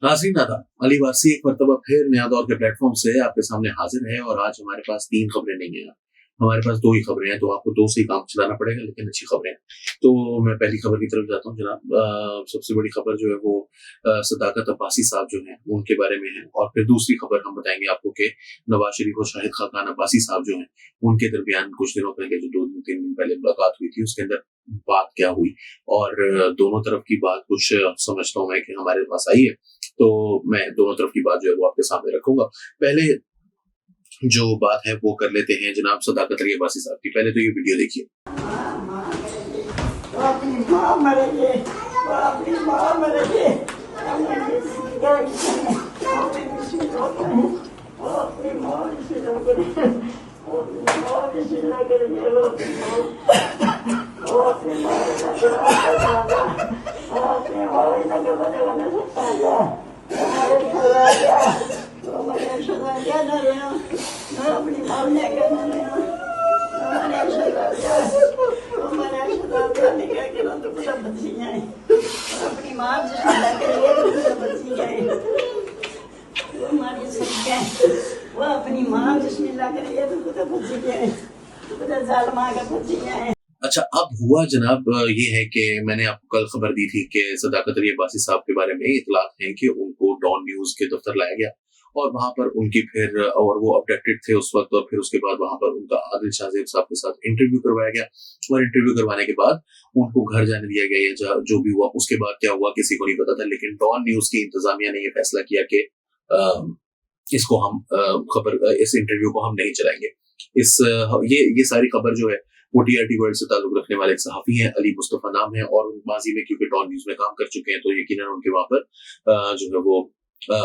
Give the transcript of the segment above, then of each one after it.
नाज़रीन आदाब, अली वारसी एक मर्तबा फिर नया दौर के प्लेटफ़ॉर्म से आपके सामने हाज़िर है और आज हमारे पास 3 खबरें नहीं हैं। हमारे पास 2 ही खबरें हैं, तो आपको 2 से ही काम चलाना पड़ेगा, लेकिन अच्छी खबरें हैं। तो मैं पहली खबर की तरफ जाता हूँ जनाब। सबसे बड़ी खबर जो है वो सदाकत अब्बासी साहब जो हैं, उनके बारे में है और फिर दूसरी खबर हम बताएँगे आपको कि नवाज़ शरीफ और शाहिद खाकान अब्बासी साहब जो हैं, उनके दरमियान कुछ दिनों पहले जो 2-3 दिन पहले मुलाकात हुई थी, उसके अंदर बात क्या हुई और दोनों तरफ की बात कुछ समझता हूँ मैं कि हमारे पास आई है। तो मैं दोनों तरफ की बात जो है वो आपके सामने रखूँगा। पहले जो बात है वो कर लेते हैं जनाब सदाकत अली अब्बासी साहब की। पहले तो ये वीडियो देखिए। वो अपनी माँ मरेगी, वो अपनी माँ मरेगी, वो अपनी माँ इसी तरह करें, वो अपनी माँ इसी तरह करेंगे, वो अपनी माँ वो अपनी माँ इतना बनेगा नहीं सकता है, हमारे सदा क्या ना लेना, मैं अपनी माँ ने कहना लेना, हमारे सदा क्या निकल के तो पूरा बच्ची जाए अपनी माँ जिसने करिए तो पूरा बच्ची जाए वो हमारी सच्चा है वो अपनी माँ जिसने करिए तो पूरा बच्ची जाए पूरा जालमा का बच्ची जाए। अच्छा, अब हुआ जनाब ये है कि मैंने आपको कल खबर दी थी कि सदाकत अली अब्बासी साहब के बारे में इतलात हैं कि उनको डॉन न्यूज़ के दफ्तर लाया गया और वहाँ पर उनकी फिर और वो अबडक्टेड थे उस वक़्त और फिर उसके बाद वहाँ पर उनका आदिल शाज़ेब साहब के साथ इंटरव्यू करवाया गया और इंटरव्यू करवाने के बाद उनको घर जाने दिया गया या जो भी हुआ उसके बाद क्या हुआ किसी को नहीं पता था। लेकिन डॉन न्यूज़ की इंतज़ामिया ने ये फैसला किया कि अ, इसको हम इस इंटरव्यू को हम नहीं चलाएँगे। ये सारी खबर जो है वो टीआरटी वर्ल्ड से ताल्लुक रखने वाले एक सहाफ़ी हैं, अली मुस्तफ़ा नाम है और माज़ी में क्योंकि डॉन न्यूज़ में काम कर चुके हैं, तो यकीनन उनके वहाँ पर जो है वो अ,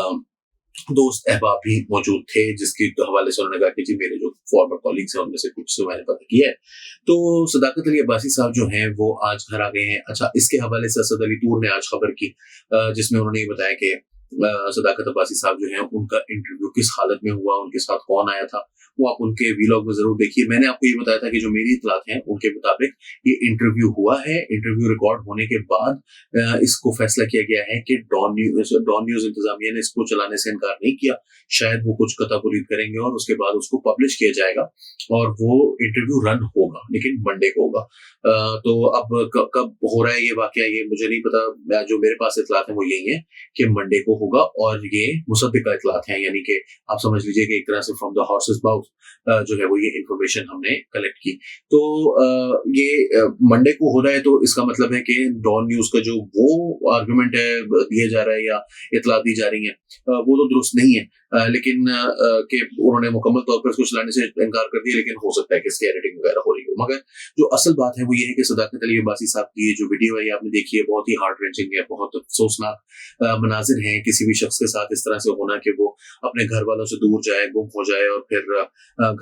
दोस्त अहबाब भी मौजूद थे, जिसके हवाले से उन्होंने कहा कि जी मेरे जो फॉर्मर कॉलीग्स हैं, उनमें से कुछ से मैंने पता किया है। तो सदाकत अली अब्बासी साहब जो हैं, वो आज घर आ गए हैं। अच्छा, इसके हवाले से असद अली तूर ने आज खबर की जिसमें उन्होंने ये बताया कि सदाकत अब्बासी साहब जो हैं, उनका इंटरव्यू किस हालत में हुआ, उनके साथ कौन आया था, वो आप उनके वीलॉग में ज़रूर देखिए। मैंने आपको ये बताया था कि जो मेरी इत्तलात हैं, उनके मुताबिक ये इंटरव्यू हुआ है। इंटरव्यू रिकॉर्ड होने के बाद इसको फैसला किया गया है कि डॉन न्यूज़ इंतज़ामिया ने इसको चलाने से इनकार नहीं किया। शायद वो कुछ कतापुरीद करेंगे और उसके बाद उसको पब्लिश किया जाएगा और वो इंटरव्यू रन होगा, लेकिन मंडे को होगा। तो अब कब हो रहा है ये वाक़या, ये मुझे नहीं पता। जो मेरे पास इत्तलात हैं, वो यही है कि मंडे को होगा और ये मुसद्दिक़ा इत्तलात हैं, यानी कि आप समझ लीजिए कि एक तरह से फ्रॉम द हॉर्सेस माउथ जो है वो ये इन्फॉर्मेशन हमने कलेक्ट की। तो ये मंडे को हो रहा है, तो इसका मतलब है कि डॉन न्यूज़ का जो वो आर्गुमेंट है दिया जा रहा है या इत्तलात दी जा रही हैं, वो तो दुरुस्त नहीं है। लेकिन कि उन्होंने मुकम्मल तौर पर इसको चलाने से इनकार कर दिया, लेकिन हो सकता है कि इसकी एडिटिंग वगैरह हो रही हो। मगर जो असल बात है वो ये है कि सदाकत अली अब्बासी साहब की ये जो वीडियो है, ये आपने देखी है, बहुत ही हार्ट रेंचिंग है, बहुत अफसोसनाक मनाजिर हैं किसी भी शख्स के साथ इस तरह से होना कि वो अपने घर वालों से दूर जाए, गुम हो जाए और फिर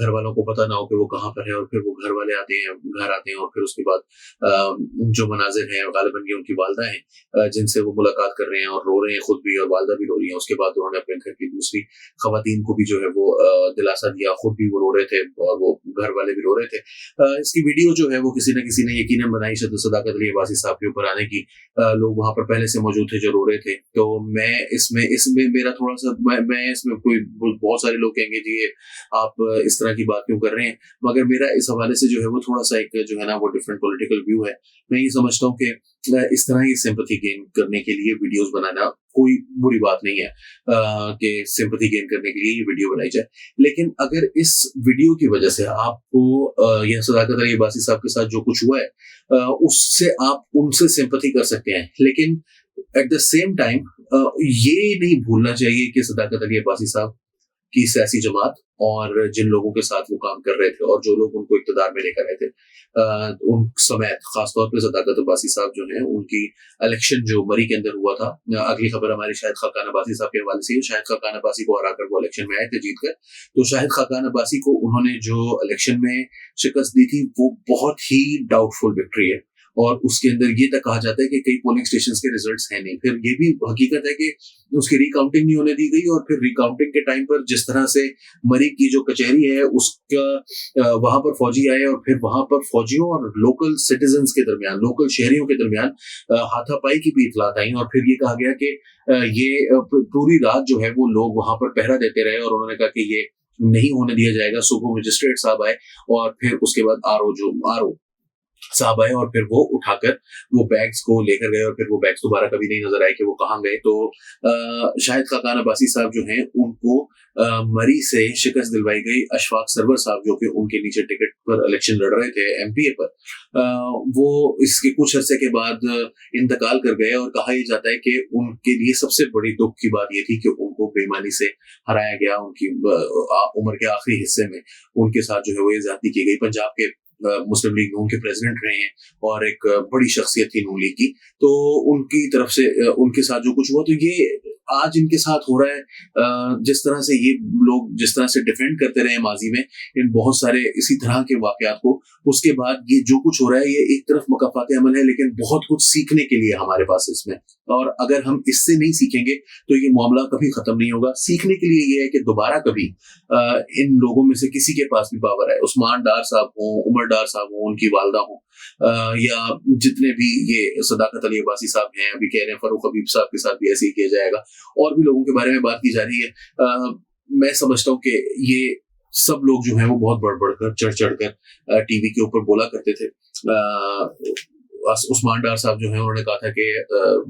घर वालों को पता ना हो कि वो कहाँ पर है और फिर वो घर वाले आते हैं, घर आते हैं और फिर उसके बाद जो मनाजिर हैं गालिबन ये उनकी वालदा हैं जिनसे वो मुलाकात कर रहे हैं और रो रहे हैं, खुद भी और वालदा भी रो रही हैं। उसके बाद उन्होंने अपने घर की दूसरी खवातीन को भी जो है वो दिलासा दिया, खुद भी वो रो रहे थे और वो घर वाले भी रो रहे थे। इसकी वीडियो जो है वो किसी न किसी ने यकीनन बनाई सदाकत अली अब्बासी साहब के ऊपर आने की। लोग वहाँ पर पहले से मौजूद थे जो रो रहे थे। तो मैं इसमें इसमें मेरा थोड़ा-सा मैं इसमें कोई बहुत सारे लोग कहेंगे जी ये आप इस तरह की बात क्यों कर रहे हैं? मगर मेरा इस हवाले से जो है वो थोड़ा-सा एक जो है ना वो डिफरेंट पॉलिटिकल व्यू है। मैं ये समझता हूँ कि इस तरह की सिंपैथी गेन करने के लिए वीडियोज़ बनाना कोई बुरी बात नहीं है कि सिंपैथी गेन करने के लिए ये वीडियो बनाई जाए। लेकिन अगर इस वीडियो की वजह से आपको या सदाकत अली अब्बासी साहब के साथ जो कुछ हुआ है उससे आप उनसे सिंपैथी कर सकते हैं। लेकिन एट द सेम टाइम ये नहीं भूलना चाहिए कि सदाकत अली अब्बासी साहब की सियासी जमात और जिन लोगों के साथ वो काम कर रहे थे और जो लोग उनको इक़्तिदार में लेकर आए थे उन समेत ख़ासतौर पे सदाकत अब्बासी साहब जो हैं उनकी इलेक्शन जो मरी के अंदर हुआ था। अगली खबर हमारी शाहिद खाकान अब्बासी साहब के हवाले से है। शाहिद खाकान अब्बासी को हराकर वो इलेक्शन में आए थे जीत कर। तो शाहिद खाकान अब्बासी को उन्होंने जो इलेक्शन में शिकस्त दी थी वो बहुत ही डाउटफुल विक्ट्री है और उसके अंदर ये तक कहा जाता है कि कई पोलिंग स्टेशंस के रिजल्ट्स हैं नहीं। फिर ये भी हकीकत है कि उसकी रिकाउंटिंग नहीं होने दी गई, और फिर रिकाउंटिंग के टाइम पर जिस तरह से मरी की जो कचहरी है उसका वहां पर फौजी आए, और फिर वहां पर फौजियों और लोकल सिटीजन्स के दरमियान, लोकल शहरियों के दरमियान हाथापाई की भी इतलात आई, और फिर ये कहा गया कि पूरी रात जो है वो लोग वहां पर पहरा देते रहे, और उन्होंने कहा कि ये नहीं होने दिया जाएगा। सुबह मजिस्ट्रेट साहब आए, और फिर उसके बाद आरओ साहब आए, और फिर वो उठाकर वो बैग्स को लेकर गए, और फिर वो बैग्स दोबारा कभी नहीं नजर आए कि वो कहाँ गए। तो शाहिद खाकान अब्बासी साहब जो हैं उनको मरी से शिकस्त दिलवाई गई। अशफाक सरवर साहब जो कि उनके नीचे टिकट पर इलेक्शन लड़ रहे थे एमपीए पर, वो इसके कुछ अरसे के बाद इंतकाल कर गए, और कहा यह जाता है कि उनके लिए सबसे बड़ी दुख की बात यह थी कि उनको बेईमानी से हराया गया। उनकी उम्र के आखिरी हिस्से में उनके साथ जो है वो ये ज्यादती की गई। पंजाब के मुस्लिम लीग नून के प्रेसिडेंट रहे हैं, और एक बड़ी शख्सियत थी नून लीग की। तो उनकी तरफ से उनके साथ जो कुछ हुआ, तो ये आज इनके साथ हो रहा है। जिस तरह से ये लोग जिस तरह से डिफेंड करते रहे माजी में इन बहुत सारे इसी तरह के वाकयात को, उसके बाद ये जो कुछ हो रहा है ये एक तरफ मकाफात अमल है, लेकिन बहुत कुछ सीखने के लिए हमारे पास इसमें। और अगर हम इससे नहीं सीखेंगे तो ये मामला कभी खत्म नहीं होगा। सीखने के लिए ये है कि दोबारा कभी इन लोगों में से किसी के पास भी पावर है, उस्मान डार साहब हो, उमर डार साहब हो, उनकी वालदा हो, या जितने भी ये सदाकत अली अब्बासी साहब हैं, अभी कह रहे हैं फरूक हबीब साहब के साथ भी ऐसे ही किया जाएगा, और भी लोगों के बारे में बात की जा रही है। मैं समझता हूँ कि ये सब लोग जो हैं वो बहुत बढ़-बढ़ कर, चढ़-चढ़ कर टीवी के ऊपर बोला करते थे। उस्मान डार साहब जो हैं उन्होंने कहा था कि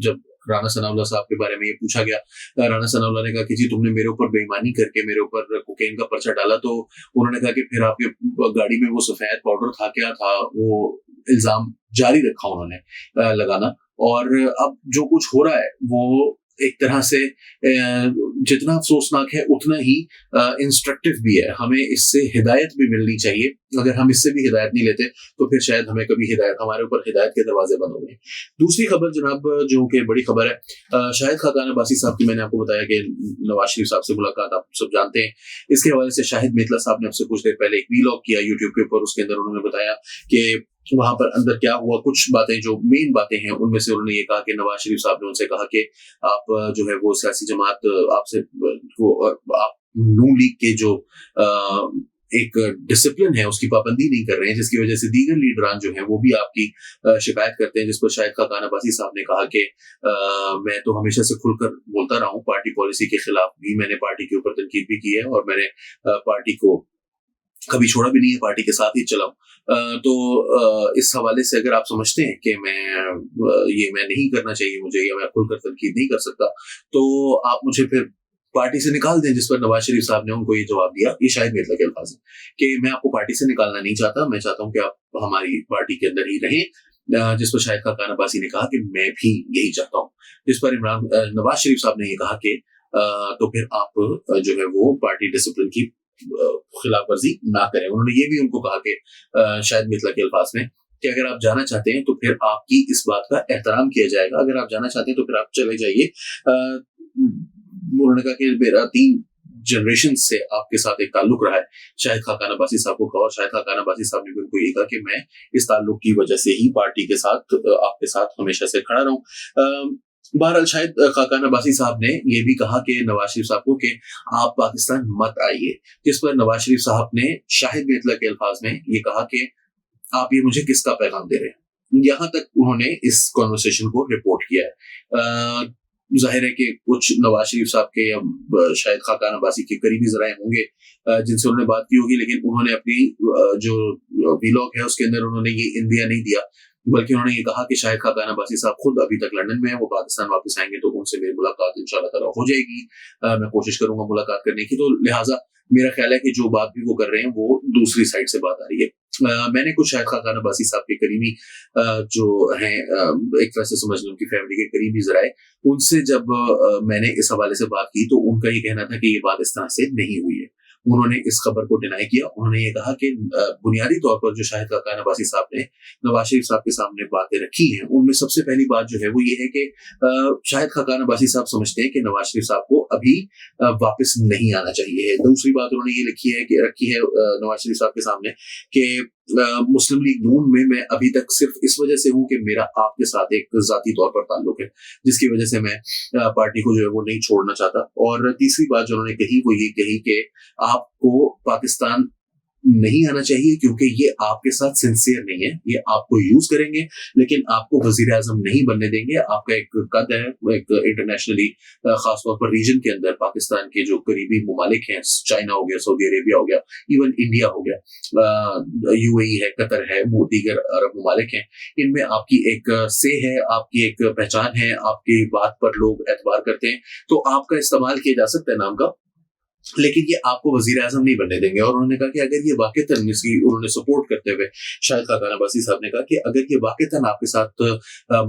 जब राना सनाउल्लाह साहब के बारे में ये पूछा गया, राना सनाउल्लाह ने कहा कि जी तुमने मेरे ऊपर बेईमानी करके मेरे ऊपर कोकेन का पर्चा डाला, तो उन्होंने कहा कि फिर आपके गाड़ी में वो सफेद पाउडर था, क्या था, वो इल्जाम जारी रखा उन्होंने लगाना। और अब जो कुछ हो रहा है वो एक तरह से जितना अफसोसनाक है उतना ही इंस्ट्रक्टिव भी है। हमें इससे हिदायत भी मिलनी चाहिए। अगर हम इससे भी हिदायत नहीं लेते तो फिर शायद हमें कभी हमारे ऊपर हिदायत के दरवाजे बंद होंगे। दूसरी खबर जनाब, जो कि बड़ी खबर है, शाहिद खाकान अब्बासी साहब की मैंने आपको बताया कि नवाज शरीफ साहब से मुलाकात आप सब जानते हैं। इसके हवाले से शाहिद मेतला साहब ने आपसे कुछ देर पहले एक वीलॉग किया यूट्यूब के ऊपर। उसके अंदर उन्होंने बताया कि वहां पर अंदर क्या हुआ, कुछ बातें जो मेन बातें हैं उनमें से उन्होंने ये कहा कि नवाज शरीफ साहब ने उनसे कहा कि आप जो है वो सियासी जमात आपसे आप नून लीग के जो एक डिसिप्लिन है उसकी पाबंदी नहीं कर रहे हैं, जिसकी वजह से दीगर लीडरान जो हैं वो भी आपकी शिकायत करते हैं। जिस पर शाहिद खाकान अब्बासी साहब ने कहा कि मैं तो हमेशा से खुलकर बोलता रहा हूँ, पार्टी पॉलिसी के खिलाफ भी मैंने पार्टी के ऊपर तनकीद भी की है, और मैंने पार्टी को कभी छोड़ा भी नहीं है, पार्टी के साथ ही चला हूं। तो इस हवाले से अगर आप समझते हैं कि मैं नहीं करना चाहिए मुझे, या मैं खुलकर तनकीद नहीं कर सकता, तो आप मुझे फिर पार्टी से निकाल दें। जिस पर नवाज शरीफ साहब ने उनको ये जवाब दिया, ये शाहिद मेतला के अल्फाज हैं कि मैं आपको पार्टी से निकालना नहीं चाहता, मैं चाहता हूं कि आप हमारी पार्टी के अंदर ही रहें। जिस पर शाहिद खाकान अब्बासी ने कहा कि मैं भी यही चाहता हूं। जिस पर नवाज शरीफ साहब ने ये कहा कि तो फिर आप जो है वो पार्टी डिसिप्लिन की खिलाफ वर्जी ना करें। उन्होंने ये भी उनको कहा कि शायद मेतला के अल्फाज में कि अगर आप जाना चाहते हैं तो फिर आपकी इस बात का एहतराम किया जाएगा, अगर आप जाना चाहते हैं तो फिर आप चले जाइए। उन्होंने कहा कि मेरा 3 जनरेशन से आपके साथ एक ताल्लुक रहा है। शाहिद खाकान अब्बासी साहब को कहा, और शाहिद खाकान अब्बासी साहब ने भी उनको ये कहा कि मैं इस ताल्लुक की वजह से ही पार्टी के साथ आपके साथ हमेशा से खड़ा रहूं। बहरहाल शाहिद खाकान अब्बासी साहब ने ये भी कहा कि नवाज शरीफ साहब को कि आप पाकिस्तान मत आइए। जिस पर नवाज शरीफ साहब ने शाहिद मेतला के अल्फाज में ये कहा कि आप ये मुझे किसका पैगाम दे रहे हैं। यहाँ तक उन्होंने इस कॉन्वर्सेशन को रिपोर्ट किया है। जाहिर है कि कुछ नवाज शरीफ साहब के या शाहिद खाकान अब्बासी के करीबी ज़राए होंगे जिनसे उन्होंने बात की होगी, लेकिन उन्होंने अपनी जो वीलॉग है उसके अंदर उन्होंने ये इंदिया नहीं दिया, बल्कि उन्होंने ये कहा कि शाहिद खाकान अब्बासी साहब खुद अभी तक लंदन में है, वो पाकिस्तान वापस आएंगे तो उनसे मेरी मुलाकात इंशाल्लाह ताला हो जाएगी। मैं कोशिश करूंगा मुलाकात करने की। तो लिहाजा मेरा ख्याल है कि जो बात भी वो कर रहे हैं वो दूसरी साइड से बात आ रही है। मैंने कुछ शाहिद खाकान अब्बासी साहब के करीबी जो हैं, एक तरह से समझ लो उनकी फैमिली के करीबी ज़राए, उनसे जब मैंने इस हवाले से बात की तो उनका ये कहना था कि ये बात इस तरह से नहीं हुई है। उन्होंने इस खबर को डिनाई किया। उन्होंने ये कहा कि बुनियादी तौर पर जो शाहिद खाकान अब्बासी साहब ने नवाज शरीफ साहब के सामने बातें रखी हैं, उनमें सबसे पहली बात जो है वो ये है कि शाहिद खाकान अब्बासी साहब समझते हैं कि नवाज शरीफ साहब को अभी वापस नहीं आना चाहिए। दूसरी बात उन्होंने ये रखी है नवाज शरीफ साहब के सामने कि मुस्लिम लीग नून में मैं अभी तक सिर्फ इस वजह से हूँ कि मेरा आपके साथ एक ज़ाती तौर पर ताल्लुक है, जिसकी वजह से मैं पार्टी को जो है वो नहीं छोड़ना चाहता। और तीसरी बात जो उन्होंने कही वो ये कही कि आपको पाकिस्तान नहीं आना चाहिए क्योंकि ये आपके साथ सिंसियर नहीं है, ये आपको यूज करेंगे लेकिन आपको वजीर आजम नहीं बनने देंगे। आपका एक कद है एक इंटरनेशनली, खासतौर पर रीजन के अंदर पाकिस्तान के जो करीबी ममालिक हैं, चाइना हो गया, सऊदी अरेबिया हो गया, इवन इंडिया हो गया, यूएई है, कतर है, वो दीगर अरब ममालिक हैं, इनमें आपकी एक से है, आपकी एक पहचान है, आपकी बात पर लोग एतबार करते हैं, तो आपका इस्तेमाल किया जा सकता है नाम का, लेकिन ये आपको वजीर आजम नहीं बनने देंगे। और उन्होंने कहा कि अगर ये वाकईतन, इसकी उन्होंने सपोर्ट करते हुए शाहिद खाकान अब्बासी साहब ने कहा कि अगर ये वाकईतन आपके साथ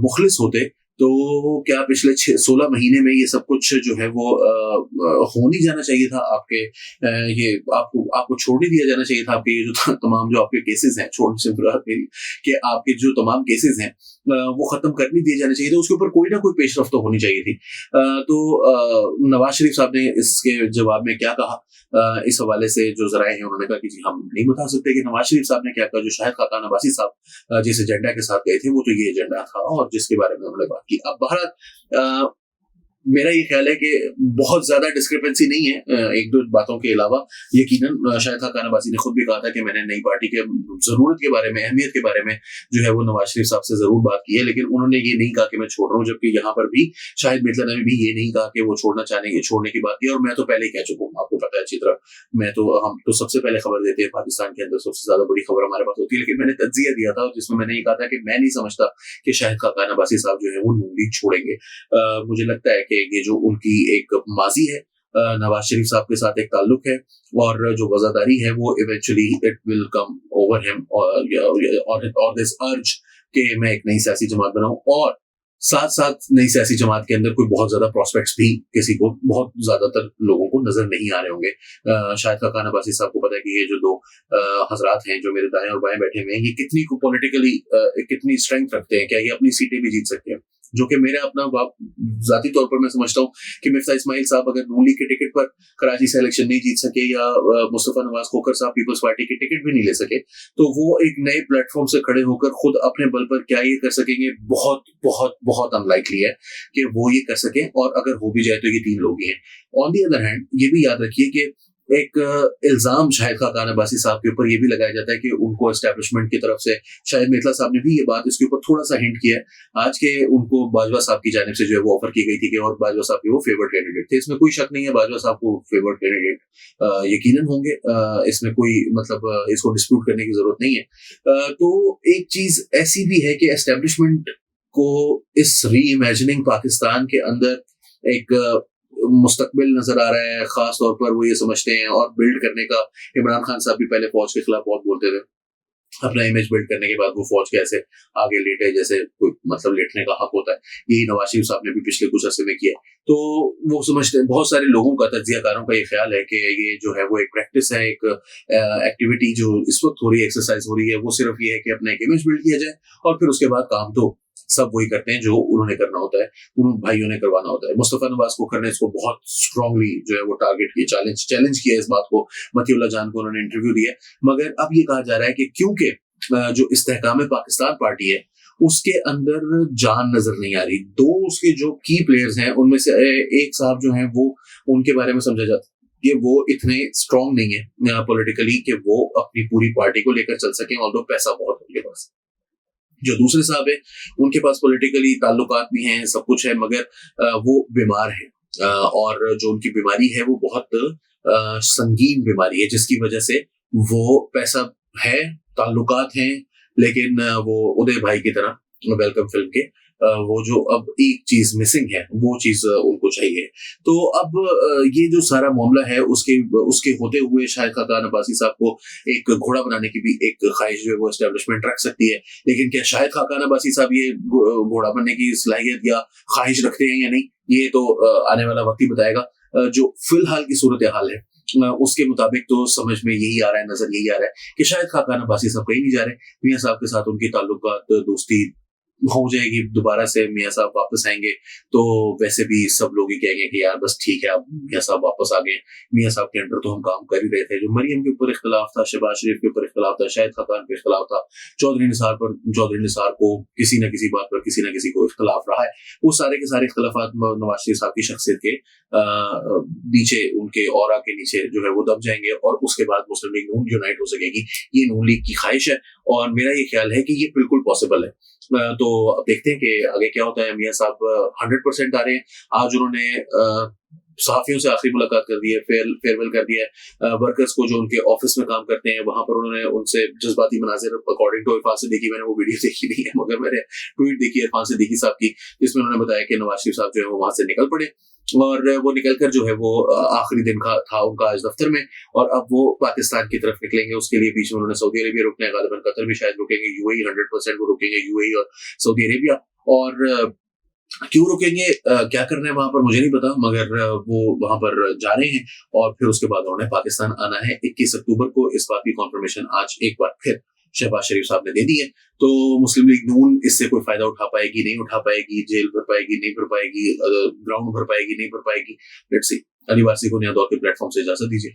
मुखलिस होते तो क्या पिछले 16 महीने में ये सब कुछ जो है वो हो नहीं जाना चाहिए था आपके, ये आपको छोड़ नहीं दिया जाना चाहिए था आपके ये जो तमाम जो आपके केसेस हैं, छोड़ से मेरी कि आपके जो तमाम केसेस हैं वो खत्म कर नहीं दिए जाने चाहिए थे, उसके ऊपर कोई ना कोई पेशरफ तो होनी चाहिए थी। तो नवाज शरीफ साहब ने इसके जवाब में क्या कहा, इस हवाले से जो जराए हैं उन्होंने कहा कि जी हम नहीं बता सकते कि नवाज शरीफ साहब ने क्या कहा। जो शाहिद खाकान अब्बासी साहब जिस एजेंडा के साथ गए थे वो तो ये एजेंडा था और जिसके बारे में उन्होंने बात की। अब बहरहाल मेरा ये ख्याल है कि बहुत ज्यादा डिस्क्रिपेंसी नहीं है एक दो बातों के अलावा। यकीनन शाहिद खाकान अब्बासी ने खुद भी कहा था कि मैंने नई पार्टी के जरूरत के बारे में, अहमियत के बारे में जो है वो नवाज शरीफ साहब से जरूर बात की है, लेकिन उन्होंने ये नहीं कहा कि मैं छोड़ रहा हूँ। जबकि यहाँ पर भी शाहिद मिर्जा ने भी ये नहीं कहा कि वो छोड़ना चाहेंगे, छोड़ने की बात की। और मैं तो पहले ही कह चुका हूँ, आपको पता है अच्छी तरह, हम तो सबसे पहले खबर देते हैं पाकिस्तान के अंदर, सबसे ज्यादा बड़ी खबर हमारे पास होती है, लेकिन मैंने तज्जिया दिया था जिसमें मैंने ये कहा था कि मैं नहीं समझता कि शाहिद खाकान अब्बासी साहब जो है वो नून लीग छोड़ेंगे। मुझे लगता है कि ये जो उनकी एक माजी है, नवाज शरीफ साहब के साथ एक ताल्लुक है और जो वफादारी है वो eventually it will come over him और दिस अर्ज कि मैं एक नई सियासी जमात बनाऊं। और साथ साथ नई सियासी जमात के अंदर कोई बहुत ज्यादा प्रोस्पेक्ट्स भी किसी को, बहुत ज्यादातर लोगों को नजर नहीं आ रहे होंगे। शाहिद खाकान अब्बासी साहब को पता है कि ये जो दो हजरात हैं जो मेरे दाएं और बाएं बैठे हुए हैं, ये कितनी को पॉलिटिकली कितनी स्ट्रेंथ रखते हैं, क्या ये अपनी सीटें भी जीत सकते हैं। जो कि मेरे अपना जाती तौर पर मैं समझता हूँ कि मिर्जा इस्माइल साहब अगर नून लीग के टिकट पर कराची से इलेक्शन नहीं जीत सके या मुस्तफा नवाज खोखर साहब पीपल्स पार्टी के टिकट भी नहीं ले सके, तो वो एक नए प्लेटफॉर्म से खड़े होकर खुद अपने बल पर क्या ये कर सकेंगे, बहुत बहुत बहुत अनलाइकली है कि वो ये कर सके। और अगर हो भी जाए तो ये 3 लोग ही हैं। ऑन दी अदर हैंड ये भी याद रखिए कि एक इल्जाम शाहिद खाकान अब्बासी साहब के ऊपर ये भी लगाया जाता है कि उनको एस्टेब्लिशमेंट की तरफ से, शायद मिर्जा साहब ने भी ये बात इसके ऊपर थोड़ा सा हिंट किया है आज के, उनको बाजवा साहब की जानिब से जो है वो ऑफर की गई थी कि और बाजवा साहब के वो फेवरेट कैंडिडेट थे। इसमें कोई शक नहीं है, बाजवा साहब को फेवरेट कैंडिडेट यकीनन होंगे, इसमें कोई मतलब इसको डिस्प्यूट करने की जरूरत नहीं है। तो एक चीज ऐसी भी है कि एस्टेब्लिशमेंट को इस री इमेजिनिंग पाकिस्तान के अंदर एक मुस्तकबिल नजर आ रहा है, खास तौर पर वो ये समझते हैं और बिल्ड करने का। इमरान खान साहब भी पहले फौज के खिलाफ बहुत बोलते थे, अपना इमेज बिल्ड करने के बाद वो फौज के ऐसे आगे लेटे जैसे कोई मतलब लेटने का हक होता है, यही नवाज शरीफ साहब ने भी पिछले कुछ अर्से में किया। तो वो समझते हैं, बहुत सारे लोगों का, तज्जियाकारों का ये ख्याल है कि ये जो है वो एक प्रैक्टिस है, एक एक्टिविटी जो इस वक्त हो रही है, एक्सरसाइज हो रही है, वो सिर्फ ये है कि अपना एक इमेज बिल्ड किया जाए और फिर उसके बाद काम तो सब वही करते हैं जो उन्होंने करना होता है, उन भाइयों ने करवाना होता है। मुस्तफा नवाज खोखर ने इसको बहुत स्ट्रांगली जो है वो टारगेट किया, चैलेंज किया इस बात को, मतीउल्लाह जान को उन्होंने इंटरव्यू दिया। मगर अब ये कहा जा रहा है कि क्योंकि जो इस्तेहकाम पाकिस्तान पार्टी है उसके अंदर जान नजर नहीं आ रही, 2 उसके जो की प्लेयर्स हैं उनमें से एक साहब जो हैं वो, उनके बारे में समझा जाता है कि वो इतने स्ट्रांग नहीं है पॉलिटिकली कि वो अपनी पूरी पार्टी को लेकर चल सकें, ऑल्दो पैसा बहुत है उनके पास। जो दूसरे साहब है उनके पास पॉलिटिकली ताल्लुकात भी हैं, सब कुछ है, मगर वो बीमार है और जो उनकी बीमारी है वो बहुत संगीन बीमारी है, जिसकी वजह से वो पैसा है, ताल्लुकात हैं, लेकिन वो उदय भाई की तरह वेलकम फिल्म के वो जो अब एक चीज मिसिंग है वो चीज उनको चाहिए। तो अब ये जो सारा मामला है उसके होते हुए शाहिद खाकान अब्बासी साहब को एक घोड़ा बनाने की भी एक ख्वाहिश जो है वो एस्टेब्लिशमेंट रख सकती है, लेकिन क्या शाहिद खाकान अब्बासी साहब ये घोड़ा बनने की सलाहियत या ख्वाहिश रखते हैं या नहीं, ये तो आने वाला वक्त ही बताएगा। जो फिलहाल की सूरत हाल है उसके मुताबिक तो समझ में यही आ रहा है, नजर यही आ रहा है कि शायद खाकान अब्बासी साहब कहीं नहीं जा रहे। मियां साहब के साथ उनकी ताल्लुकात, दोस्ती हो जाएगी, दोबारा से मियाँ साहब वापस आएंगे, तो वैसे भी सब लोग ही कहेंगे कि यार बस ठीक है, अब मियाँ साहब वापस आ गए। मियाँ साहब के अंडर तो हम काम कर ही रहे थे। जो मरियम के ऊपर इख्तलाफ था, शहबाज शरीफ के ऊपर इख्तलाफ था, शाहिद खाकान पे इख्तलाफ था, चौधरी निसार को किसी न किसी बात पर किसी न किसी को इख्तलाफ रहा है। वो सारे के सारे इख्तलाफात नवाज शरीफ साहब की शख्सियत के नीचे, उनके ऑरा के नीचे जो है वो दब जाएंगे, और उसके बाद मुस्लिम लीग नून यूनाइट हो सकेगी। ये नून लीग की ख्वाहिश है, और मेरा ये ख्याल है कि ये बिल्कुल पॉसिबल है। तो अब देखते हैं कि आगे क्या होता है। मियाँ साहब 100% आ रहे हैं। आज उन्होंने सहाफियों से आखिरी मुलाकात कर दी है, फेयरवेल कर दिया है। वर्कर्स को जो उनके ऑफिस में काम करते हैं, वहां पर उन्होंने उनसे जज्बाती मनाजिर अकॉर्डिंग टू इरफान सिद्दीकी, मैंने वो वीडियो देखी नहीं है मगर मैंने ट्वीट देखी है इरफान सिद्दीकी साहब की, जिसमें उन्होंने बताया कि नवाज शरीफ साहब जो है वो वहां से निकल पड़े, और वो निकलकर जो है वो आखिरी दिन का था उनका आज दफ्तर में, और अब वो पाकिस्तान की तरफ निकलेंगे। उसके लिए बीच में उन्होंने सऊदी अरेबिया रुकना है, गालिबन कतर भी शायद रुकेंगे, यूएई 100% वो रुकेंगे, यूएई और सऊदी अरेबिया। और क्यों रुकेंगे, क्या करना है वहां पर मुझे नहीं पता, मगर वो वहां पर जा रहे हैं, और फिर उसके बाद उन्होंने पाकिस्तान आना है 21 अक्टूबर को। इस बात की कॉन्फर्मेशन आज एक बार फिर शहबाज शरीफ साहब ने दे दी है। तो मुस्लिम लीग नून इससे कोई फायदा उठा पाएगी, नहीं उठा पाएगी, जेल भर पाएगी, नहीं भर पाएगी, ग्राउंड भर पाएगी, नहीं भर पाएगी, लेट्स सी। अली वारसी को नया दौर के प्लेटफॉर्म से इजाजत दीजिए।